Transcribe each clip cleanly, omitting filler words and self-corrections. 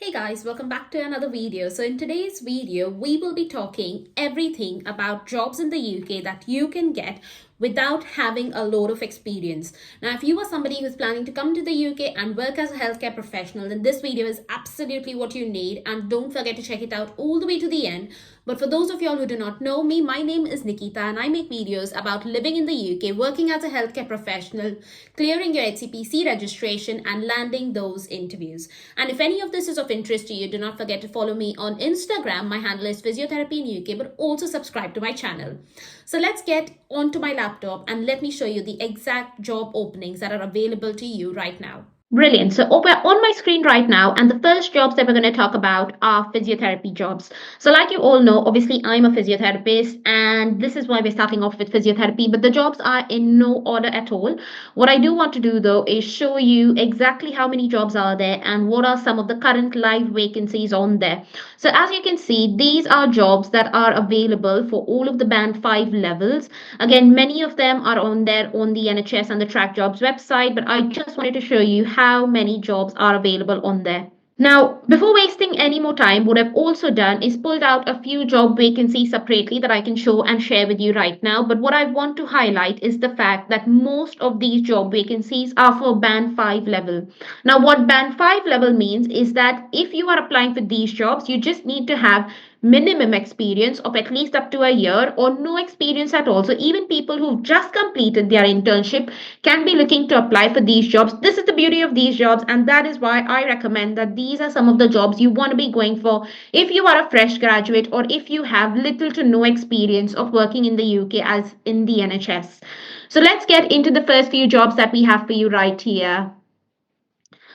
Hey guys, welcome back to another video. So in today's video, we will be talking everything about jobs in the UK that you can get without having a load of experience. Now, if you are somebody who's planning to come to the UK and work as a healthcare professional, then this video is absolutely what you need, and don't forget to check it out all the way to the end. But for those of y'all who do not know me, my name is Nikita and I make videos about living in the UK, working as a healthcare professional, clearing your HCPC registration and landing those interviews. And if any of this is of interest to you, do not forget to follow me on Instagram. My handle is Physiotherapy in UK, but also subscribe to my channel. So let's get onto my laptop and let me show you the exact job openings that are available to you right now. Brilliant. So we're on my screen right now, and the first jobs that we're going to talk about are physiotherapy jobs. So like you all know, obviously I'm a physiotherapist, and this is why we're starting off with physiotherapy, but the jobs are in no order at all. What I do want to do though is show you exactly how many jobs are there and what are some of the current live vacancies on there. So as you can see, these are jobs that are available for all of the band 5 levels. Again, many of them are on there on the NHS and the Track Jobs website, but I just wanted to show you how many jobs are available on there. Now, before wasting any more time, what I've also done is pulled out a few job vacancies separately that I can show and share with you right now. But what I want to highlight is the fact that most of these job vacancies are for band 5 level. Now, what band 5 level means is that if you are applying for these jobs, you just need to have minimum experience of at least up to a year or no experience at all. So even people who've just completed their internship can be looking to apply for these jobs. This is the beauty of these jobs, and that is why I recommend that these are some of the jobs you want to be going for if you are a fresh graduate or if you have little to no experience of working in the UK as in the NHS. So let's get into the first few jobs that we have for you right here.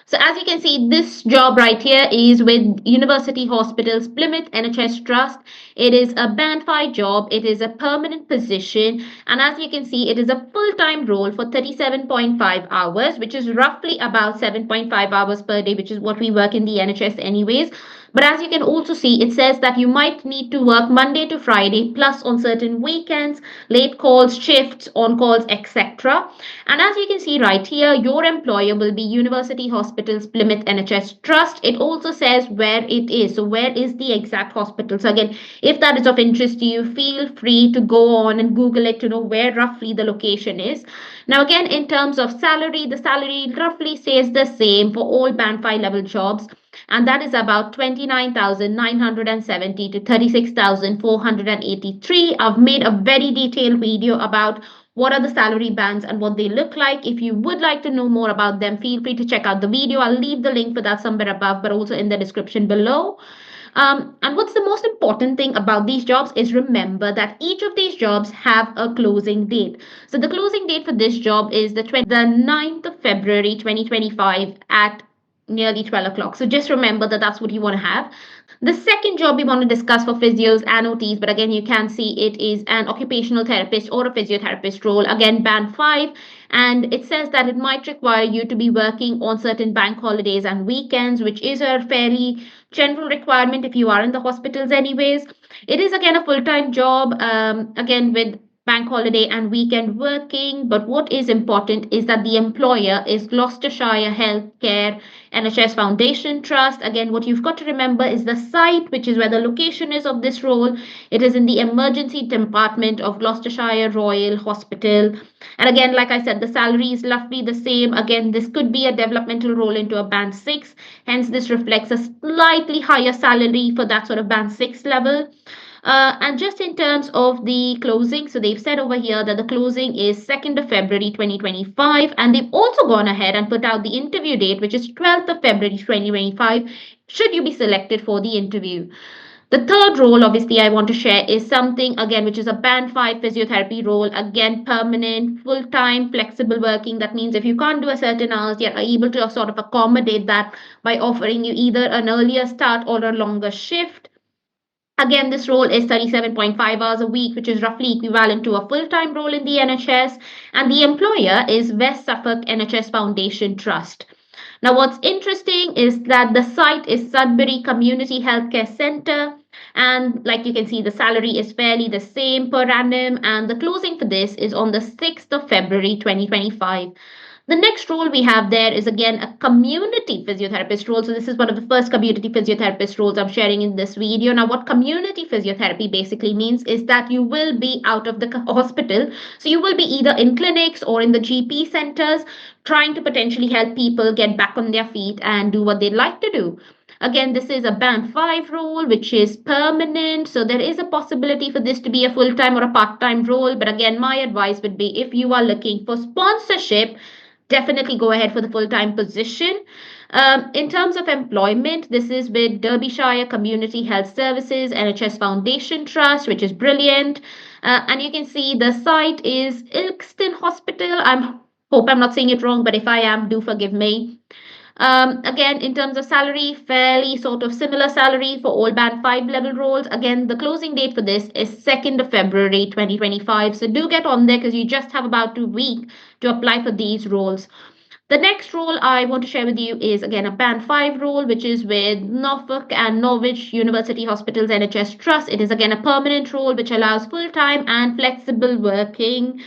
So as you can see, this job right here is with University Hospitals Plymouth NHS Trust. It is a band 5 job. It is a permanent position. And as you can see, it is a full-time role for 37.5 hours, which is roughly about 7.5 hours per day, which is what we work in the NHS anyways. But as you can also see, it says that you might need to work Monday to Friday, plus on certain weekends, late calls, shifts, on calls, etc. And as you can see right here, your employer will be University Hospitals Plymouth NHS Trust. It also says where it is. So where is the exact hospital? So again, if that is of interest to you, feel free to go on and Google it to know where roughly the location is. Now again, in terms of salary, the salary roughly stays the same for all band 5 level jobs, and that is about 29,970 to 36,483. I've made a very detailed video about what are the salary bands and what they look like. If you would like to know more about them, feel free to check out the video. I'll leave the link for that somewhere above, but also in the description below. And what's the most important thing about these jobs is remember that each of these jobs have a closing date. So the closing date for this job is the 9th of February 2025 at nearly 12 o'clock. So just remember that that's what you want to have. The second job we want to discuss for physios and OTs, but again, you can see it is an occupational therapist or a physiotherapist role, again, band 5. And it says that it might require you to be working on certain bank holidays and weekends, which is a fairly general requirement if you are in the hospitals anyways. It is again a full-time job, again with bank holiday and weekend working. But what is important is that the employer is Gloucestershire Healthcare NHS Foundation Trust. Again, what you've got to remember is the site, which is where the location is of this role. It is in the emergency department of Gloucestershire Royal Hospital. And again, like I said, the salary is roughly the same. Again, this could be a developmental role into a band 6. Hence, this reflects a slightly higher salary for that sort of band 6 level. And just in terms of the closing, so they've said over here that the closing is 2nd of February 2025, and they've also gone ahead and put out the interview date, which is 12th of February 2025, should you be selected for the interview. The third role, obviously, I want to share is something, again, which is a band 5 physiotherapy role, again, permanent, full-time, flexible working. That means if you can't do a certain hours, you're able to sort of accommodate that by offering you either an earlier start or a longer shift. Again, this role is 37.5 hours a week, which is roughly equivalent to a full-time role in the NHS. And the employer is West Suffolk NHS Foundation Trust. Now, what's interesting is that the site is Sudbury Community Healthcare Centre. And like you can see, the salary is fairly the same per annum. And the closing for this is on the 6th of February 2025. The next role we have there is again a community physiotherapist role. So this is one of the first community physiotherapist roles I'm sharing in this video. Now, what community physiotherapy basically means is that you will be out of the hospital. So you will be either in clinics or in the GP centers trying to potentially help people get back on their feet and do what they like to do. Again, this is a band 5 role, which is permanent. So there is a possibility for this to be a full time or a part time role. But again, my advice would be if you are looking for sponsorship, definitely go ahead for the full-time position. In terms of employment, this is with Derbyshire Community Health Services, NHS Foundation Trust, which is brilliant. And you can see the site is Ilkeston Hospital. Hope I'm not saying it wrong, but if I am, do forgive me. Again, in terms of salary, fairly sort of similar salary for all band 5 level roles. Again, the closing date for this is 2nd of February 2025. So do get on there because you just have about 2 weeks to apply for these roles. The next role I want to share with you is again a band 5 role, which is with Norfolk and Norwich University Hospitals NHS Trust. It is again a permanent role which allows full-time and flexible working.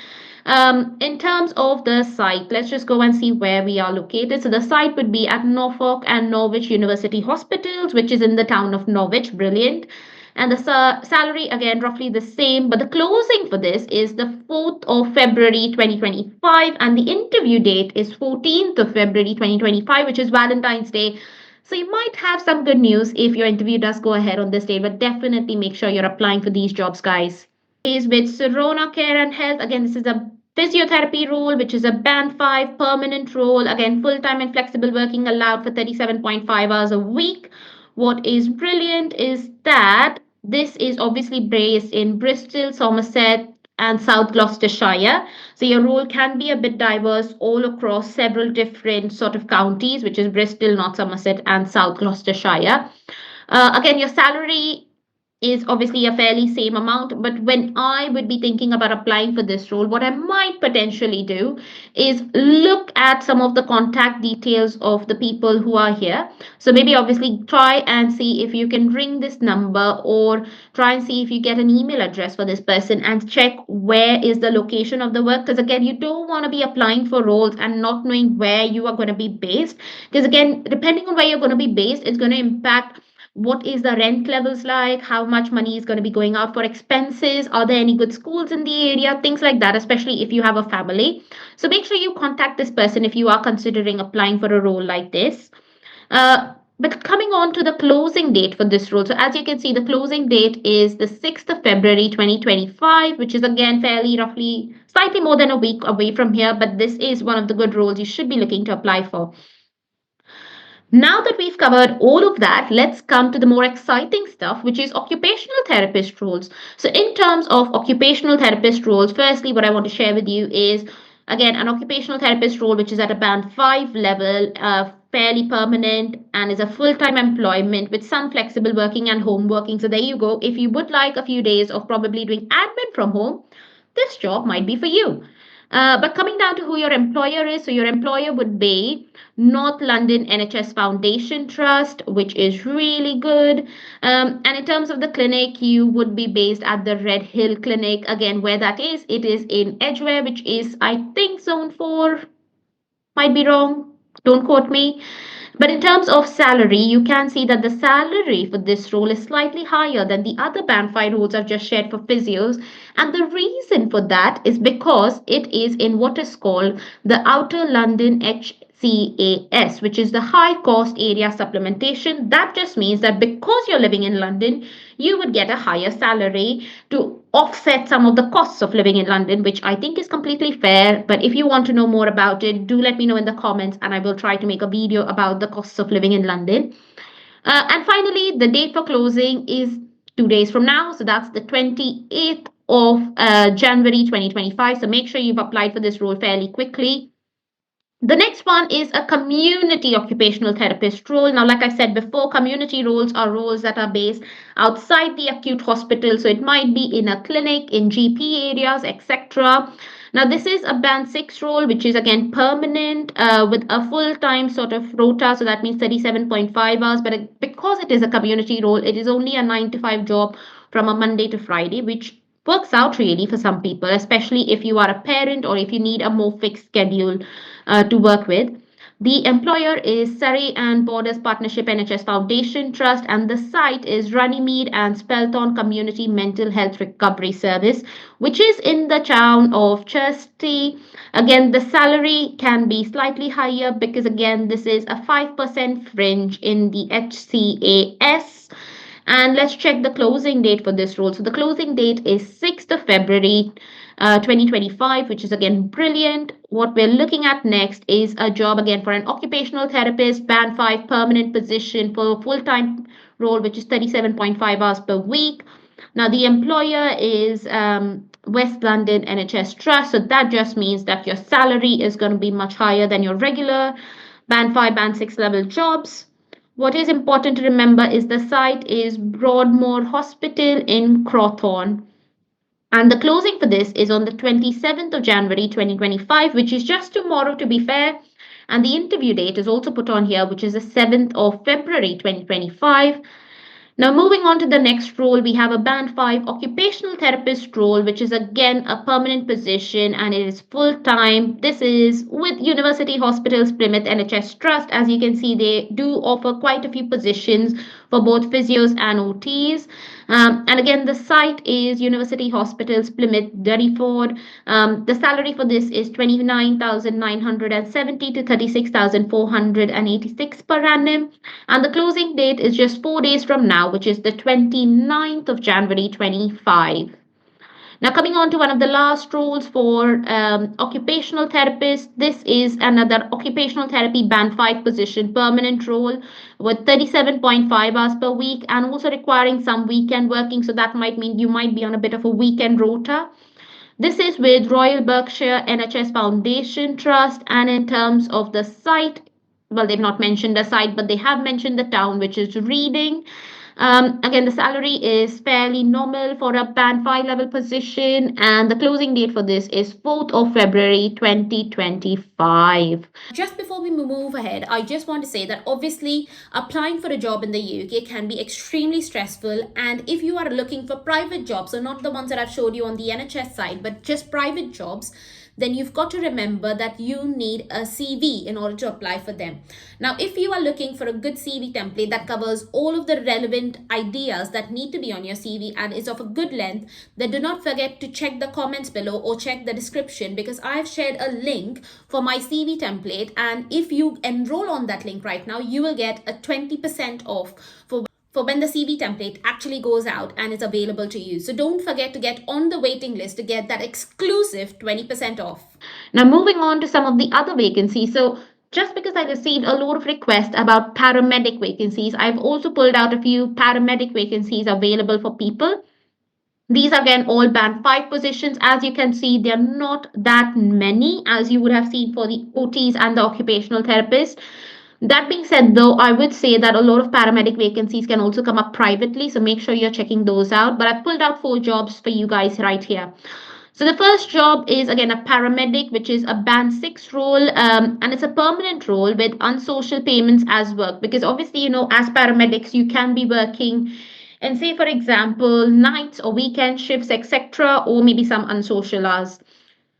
In terms of the site, let's just go and see where we are located. So the site would be at Norfolk and Norwich University Hospitals, which is in the town of Norwich. Brilliant. And the salary, again, roughly the same. But the closing for this is the 4th of February 2025. And the interview date is 14th of February 2025, which is Valentine's Day. So you might have some good news if your interview does go ahead on this day. But definitely make sure you're applying for these jobs, guys. Is with Serona Care and Health. Again, this is a physiotherapy role, which is a band 5 permanent role. Again, full-time and flexible working allowed for 37.5 hours a week. What is brilliant is that this is obviously based in Bristol, Somerset, and South Gloucestershire. So your role can be a bit diverse all across several different sort of counties, which is Bristol, North Somerset, and South Gloucestershire. Again, your salary is obviously a fairly same amount, but when I would be thinking about applying for this role, what I might potentially do is look at some of the contact details of the people who are here. So maybe obviously try and see if you can ring this number or try and see if you get an email address for this person and check where is the location of the work. Because again, you don't want to be applying for roles and not knowing where you are going to be based. Because again, depending on where you're going to be based, it's going to impact what is the rent levels like, how much money is going to be going out for expenses, are there any good schools in the area, things like that, especially if you have a family. So make sure you contact this person if you are considering applying for a role like this. But coming on to the closing date for this role. So as you can see, the closing date is the 6th of February 2025, which is again fairly roughly slightly more than a week away from here. But this is one of the good roles you should be looking to apply for. Now that we've covered all of that, let's come to the more exciting stuff, which is occupational therapist roles. So in terms of occupational therapist roles, firstly, what I want to share with you is, again, an occupational therapist role, which is at a band 5 level, fairly permanent, and is a full-time employment with some flexible working and home working. So there you go. If you would like a few days of probably doing admin from home, this job might be for you. But coming down to who your employer is, so your employer would be North London NHS Foundation Trust, which is really good. And in terms of the clinic, you would be based at the Red Hill Clinic. Again, where that is, it is in Edgware, which is, I think, Zone 4. Might be wrong. Don't quote me. But in terms of salary, you can see that the salary for this role is slightly higher than the other band 5 roles I've just shared for physios. And the reason for that is because it is in what is called the Outer London HCAS, which is the high cost area supplementation. That just means that because you're living in London, you would get a higher salary to offset some of the costs of living in London, which I think is completely fair. But if you want to know more about it, do let me know in the comments and I will try to make a video about the costs of living in London. And finally, the date for closing is 2 days from now. So that's the 28th of January 2025. So make sure you've applied for this role fairly quickly. The next one is a community occupational therapist role. Now, like I said before, community roles are roles that are based outside the acute hospital. So it might be in a clinic, in GP areas, etc. Now, this is a band 6 role, which is again permanent with a full-time sort of rota. So that means 37.5 hours. But because it is a community role, it is only a 9 to 5 job from a Monday to Friday, which works out really for some people, especially if you are a parent or if you need a more fixed schedule to work with. The employer is Surrey and Borders Partnership NHS Foundation Trust, and the site is Runnymede and Spelthorne Community Mental Health Recovery Service, which is in the town of Chelsea. Again, the salary can be slightly higher because, again, this is a 5% fringe in the HCAS. And let's check the closing date for this role. So the closing date is 6th of February 2025, which is again brilliant. What we're looking at next is a job again for an occupational therapist, band 5 permanent position for a full-time role, which is 37.5 hours per week. Now, the employer is West London NHS Trust. So that just means that your salary is going to be much higher than your regular band 5, band 6 level jobs. What is important to remember is the site is Broadmoor Hospital in Crowthorne. And the closing for this is on the 27th of January 2025, which is just tomorrow to be fair. And the interview date is also put on here, which is the 7th of February 2025. Now, moving on to the next role, we have a band 5 occupational therapist role, which is again a permanent position and it is full time. This is with University Hospitals Plymouth NHS Trust. As you can see, they do offer quite a few positions for both physios and OTs. And again, the site is University Hospitals Plymouth Derryford. The salary for this is 29,970 to 36,486 per annum. And the closing date is just 4 days from now, which is the 29th of January 25. Now, coming on to one of the last roles for occupational therapist, this is another occupational therapy band 5 position, permanent role with 37.5 hours per week and also requiring some weekend working. So that might mean you might be on a bit of a weekend rota. This is with Royal Berkshire NHS Foundation Trust, and in terms of the site, well, they've not mentioned the site, but they have mentioned the town, which is Reading. Again, the salary is fairly normal for a band 5 level position, and the closing date for this is 4th of February 2025. Just before we move ahead, I just want to say that obviously applying for a job in the UK can be extremely stressful, and if you are looking for private jobs, so not the ones that I've showed you on the NHS side, but just private jobs, then you've got to remember that you need a CV in order to apply for them. Now, if you are looking for a good CV template that covers all of the relevant ideas that need to be on your CV and is of a good length, then do not forget to check the comments below or check the description, because I've shared a link for my CV template, and if you enroll on that link right now, you will get a 20% off for when the CV template actually goes out and is available to you. So don't forget to get on the waiting list to get that exclusive 20% off. Now, moving on to some of the other vacancies. So just because I received a lot of requests about paramedic vacancies, I've also pulled out a few paramedic vacancies available for people. These are again all band 5 positions. As you can see, they're not that many as you would have seen for the OTs and the occupational therapist. That being said, though, I would say that a lot of paramedic vacancies can also come up privately, so make sure you're checking those out. But I've pulled out 4 jobs for you guys right here. So the first job is again a paramedic, which is a band 6 role, and it's a permanent role with unsocial payments as work. Because obviously, you know, as paramedics, you can be working and say, for example, nights or weekend shifts, etc., or maybe some unsocial hours.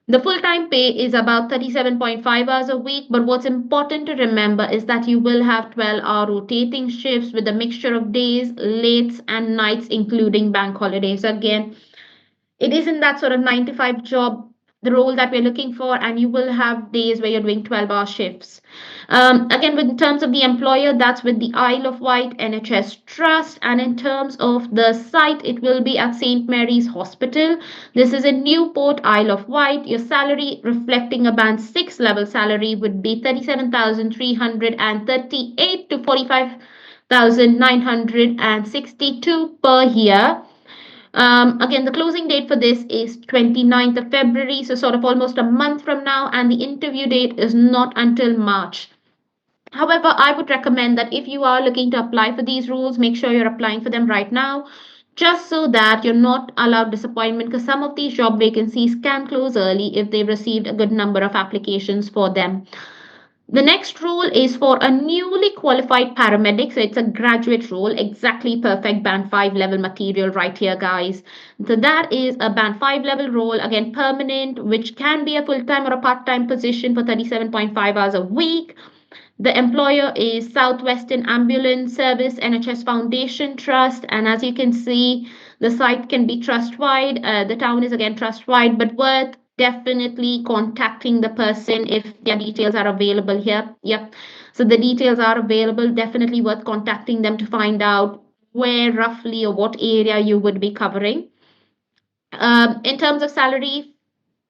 The full-time pay is about 37.5 hours a week, but what's important to remember is that you will have 12-hour rotating shifts with a mixture of days, lates, and nights, including bank holidays. Again, it isn't that sort of 9 to 5 job, the role that we're looking for, and you will have days where you're doing 12-hour shifts. Again, in terms of the employer, that's with the Isle of Wight NHS Trust, and in terms of the site, it will be at St. Mary's Hospital. This is in Newport, Isle of Wight. Your salary reflecting a band 6 level salary would be 37,338 to 45,962 per year. Again, the closing date for this is 29th of February, so sort of almost a month from now, and the interview date is not until March. However, I would recommend that if you are looking to apply for these roles, make sure you're applying for them right now, just so that you're not allowed disappointment, because some of these job vacancies can close early if they've received a good number of applications for them. The next role is for a newly qualified paramedic. So it's a graduate role, exactly perfect band 5 level material right here, guys. So that is a band 5 level role, again permanent, which can be a full time or a part time position for 37.5 hours a week. The employer is Southwestern Ambulance Service NHS Foundation Trust, and as you can see, the site can be trust-wide. The town is again trust-wide, but worth definitely contacting the person if their details are available here. Yep. So the details are available. Definitely worth contacting them to find out where roughly or what area you would be covering. In terms of salary,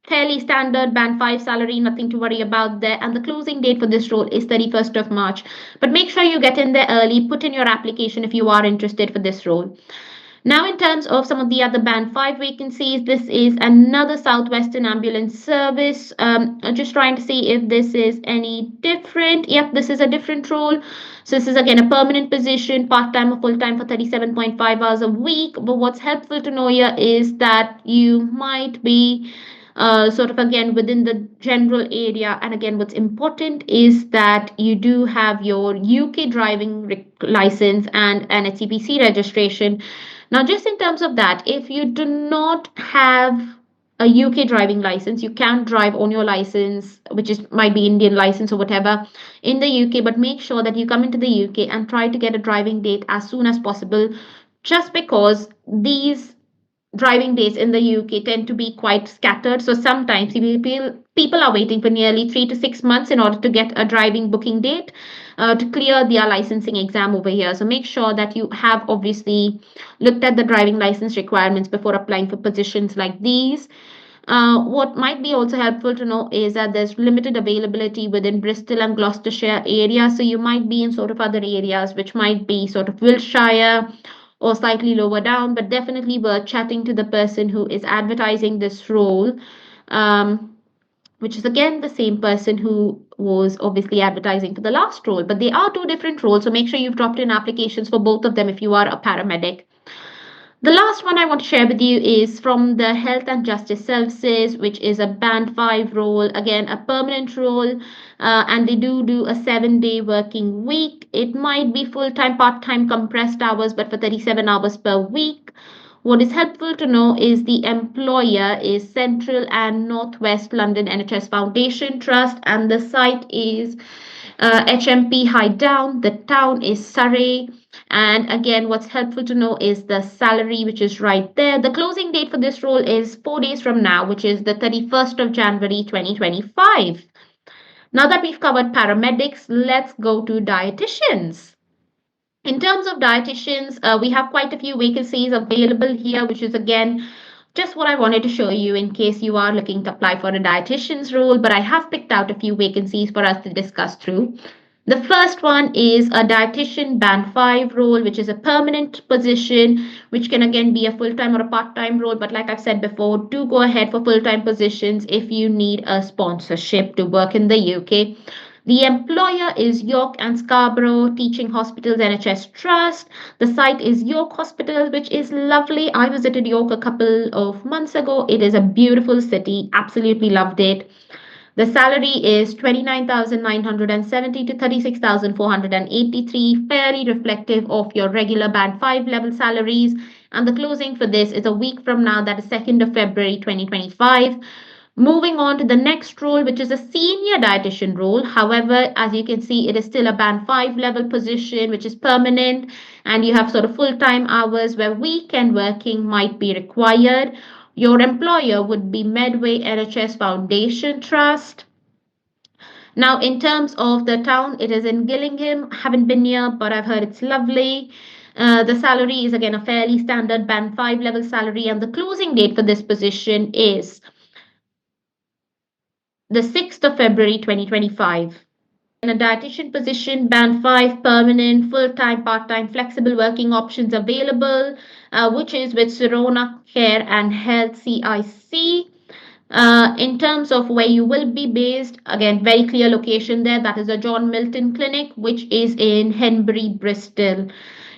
fairly standard band 5 salary, nothing to worry about there. And the closing date for this role is 31st of March. But make sure you get in there early, put in your application if you are interested for this role. Now, in terms of some of the other band 5 vacancies, this is another Southwestern Ambulance Service. I'm just trying to see if this is any different. Yep, this is a different role. So this is again a permanent position, part-time or full-time for 37.5 hours a week. But what's helpful to know here is that you might be sort of again within the general area. And again, what's important is that you do have your UK driving license and an HCPC registration. Now, just in terms of that, if you do not have a UK driving license, you can drive on your license, which is might be Indian license or whatever in the UK, but make sure that you come into the UK and try to get a driving date as soon as possible, just because these driving days in the UK tend to be quite scattered. So sometimes people are waiting for nearly 3 to 6 months in order to get a driving booking date to clear their licensing exam over here. So make sure that you have obviously looked at the driving license requirements before applying for positions like these. What might be also helpful to know is that there's limited availability within Bristol and Gloucestershire area. So you might be in sort of other areas, which might be sort of Wiltshire or slightly lower down, but definitely worth chatting to the person who is advertising this role, which is again the same person who was obviously advertising for the last role. But they are two different roles, so make sure you've dropped in applications for both of them if you are a paramedic. The last one I want to share with you is from the Health and Justice Services, which is a band 5 role, again a permanent role, and they do a 7-day working week. It might be full-time, part-time, compressed hours, but for 37 hours per week. What is helpful to know is the employer is Central and Northwest London NHS Foundation Trust, and the site is HMP High Down. The town is Surrey. And again, what's helpful to know is the salary, which is right there. The closing date for this role is 4 days from now, which is the 31st of January 2025. Now that we've covered paramedics, let's go to dietitians. In terms of dietitians, we have quite a few vacancies available here, which is again just what I wanted to show you in case you are looking to apply for a dietitian's role, but I have picked out a few vacancies for us to discuss through. The first one is a dietitian band 5 role, which is a permanent position, which can again be a full-time or a part-time role. But like I've said before, do go ahead for full-time positions if you need a sponsorship to work in the UK. The employer is York and Scarborough Teaching Hospitals NHS Trust. The site is York Hospital, which is lovely. I visited York a couple of months ago. It is a beautiful city. Absolutely loved it. The salary is 29,970 to 36,483, fairly reflective of your regular band 5 level salaries. And the closing for this is a week from now, that is 2nd of February 2025. Moving on to the next role, which is a senior dietitian role. However, as you can see, it is still a band 5 level position, which is permanent, and you have sort of full-time hours where weekend working might be required. Your employer would be Medway NHS Foundation Trust. Now, in terms of the town, it is in Gillingham. Haven't been here, but I've heard it's lovely. The salary is again a fairly standard band 5 level salary, and the closing date for this position is the 6th of February 2025. In a dietitian position, band 5, permanent, full-time, part-time, flexible working options available, which is with Sirona Care and Health CIC. In terms of where you will be based, again, very clear location there. That is a John Milton Clinic, which is in Henbury, Bristol.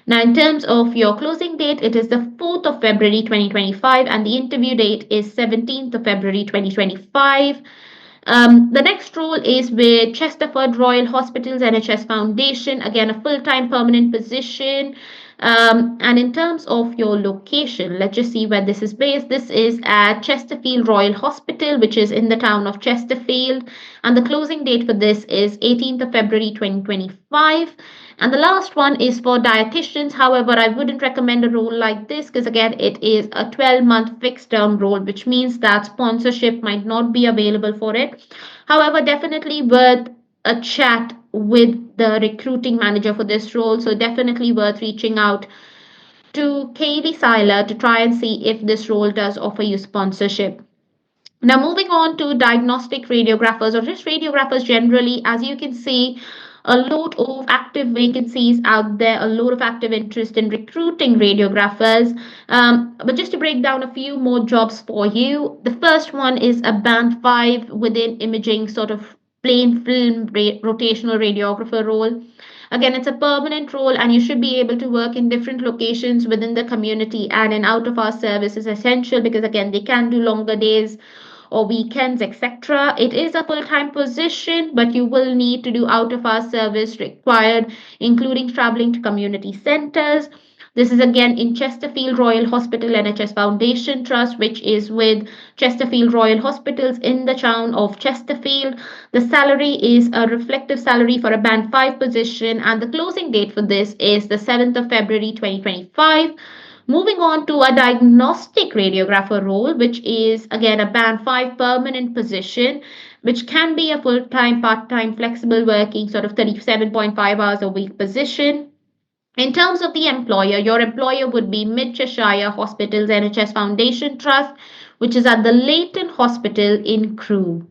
Now, in terms of your closing date, it is the 4th of February 2025, and the interview date is 17th of February 2025. The next role is with Chesterford Royal Hospitals NHS Foundation, again a full-time permanent position. And in terms of your location, let's just see where this is based. This is at Chesterfield Royal Hospital, which is in the town of Chesterfield. And the closing date for this is 18th of February 2025. And the last one is for dietitians. However, I wouldn't recommend a role like this because, again, it is a 12-month fixed term role, which means that sponsorship might not be available for it. However, definitely worth a chat with the recruiting manager for this role. So, definitely worth reaching out to Kaylee Seiler to try and see if this role does offer you sponsorship. Now, moving on to diagnostic radiographers or just radiographers generally, as you can see, a lot of active vacancies out there, a lot of active interest in recruiting radiographers. But just to break down a few more jobs for you, the first one is a band 5 within imaging, sort of plain film rotational radiographer role. Again, it's a permanent role and you should be able to work in different locations within the community, and an out of hours service is essential because, again, they can do longer days or weekends, etc. It is a full-time position, but you will need to do out-of-hours service required, including traveling to community centers. This is again in Chesterfield Royal Hospital NHS Foundation Trust, which is with Chesterfield Royal Hospitals in the town of Chesterfield. The salary is a reflective salary for a band 5 position, and the closing date for this is the 7th of February 2025. Moving on to a diagnostic radiographer role, which is again a band 5 permanent position, which can be a full-time, part-time, flexible working, sort of 37.5 hours a week position. In terms of the employer, your employer would be Mid Cheshire Hospitals NHS Foundation Trust, which is at the Leighton Hospital in Crewe.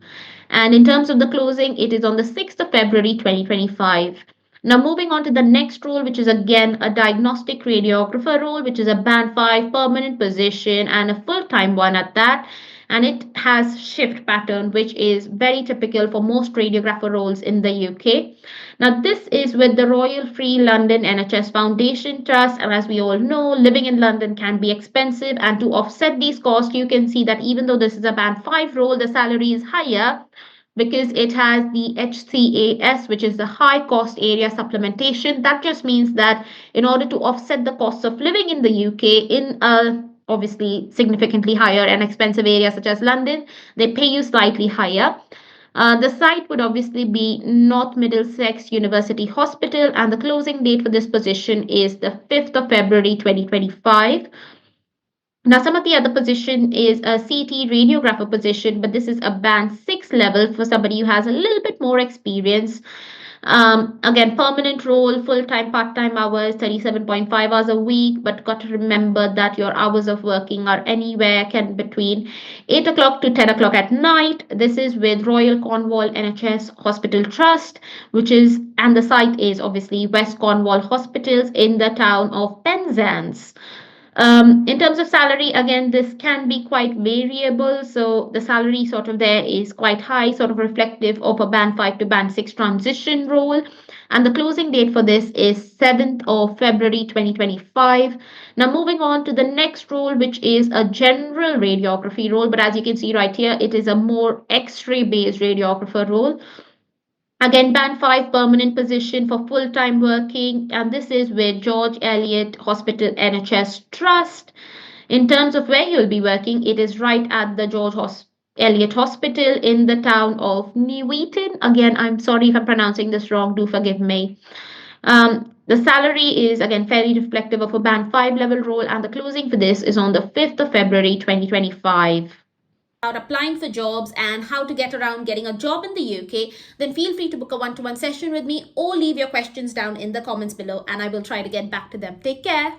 And in terms of the closing, it is on the 6th of February 2025. Now, moving on to the next role, which is again a diagnostic radiographer role, which is a band 5 permanent position and a full-time one at that. And it has shift pattern, which is very typical for most radiographer roles in the UK. Now, this is with the Royal Free London NHS Foundation Trust. And as we all know, living in London can be expensive. And to offset these costs, you can see that even though this is a band 5 role, the salary is higher because it has the HCAS, which is the high cost area supplementation. That just means that in order to offset the costs of living in the UK in a obviously significantly higher and expensive area such as London, they pay you slightly higher. The site would obviously be North Middlesex University Hospital, and the closing date for this position is the 5th of February 2025. Now, some of the other position is a CT radiographer position, but this is a band 6 level for somebody who has a little bit more experience. Again, permanent role, full-time, part-time hours, 37.5 hours a week, but got to remember that your hours of working are anywhere can between 8 o'clock to 10 o'clock at night. This is with Royal Cornwall NHS Hospital Trust, which is, and the site is obviously West Cornwall Hospitals in the town of Penzance. In terms of salary, again, this can be quite variable. So the salary sort of there is quite high, sort of reflective of a band 5 to band 6 transition role. And the closing date for this is 7th of February 2025. Now, moving on to the next role, which is a general radiography role. But as you can see right here, it is a more X-ray based radiographer role. Again, band 5 permanent position for full-time working, and this is with George Eliot Hospital NHS Trust. In terms of where you'll be working, it is right at the George Eliot Hospital in the town of Nuneaton. Again, I'm sorry if I'm pronouncing this wrong, do forgive me. The salary is again fairly reflective of a band 5 level role, and the closing for this is on the 5th of February 2025. About applying for jobs and how to get around getting a job in the UK, then feel free to book a one-to-one session with me or leave your questions down in the comments below and I will try to get back to them. Take care.